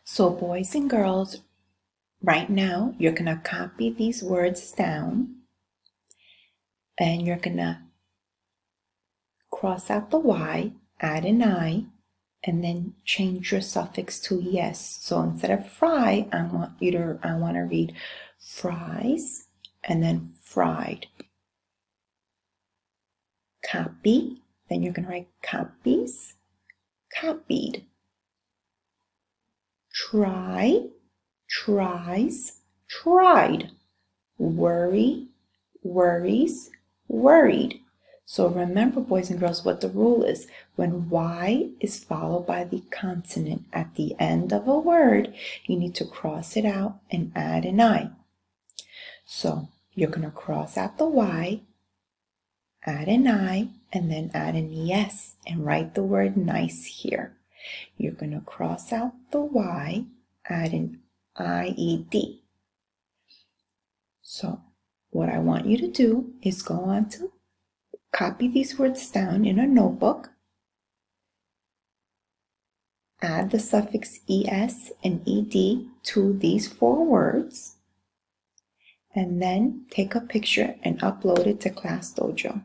So boys and girls, right now you're going to copy these words down and you're going to cross out the Y, add an I, and then change your suffix to yes. So instead of fry, I want to read fries and then fried. Copy, then you're going to write copies, copied. Try, tries, tried. Worry, worries, worried. So remember, boys and girls, what the rule is. When Y is followed by the consonant at the end of a word, you need to cross it out and add an I. So you're going to cross out the Y, add an I, and then add an ES and write the word nice here. You're going to cross out the Y, add an IED. So what I want you to do is go on to copy these words down in a notebook, add the suffix ES and ED to these 4 words, and then take a picture and upload it to Class Dojo.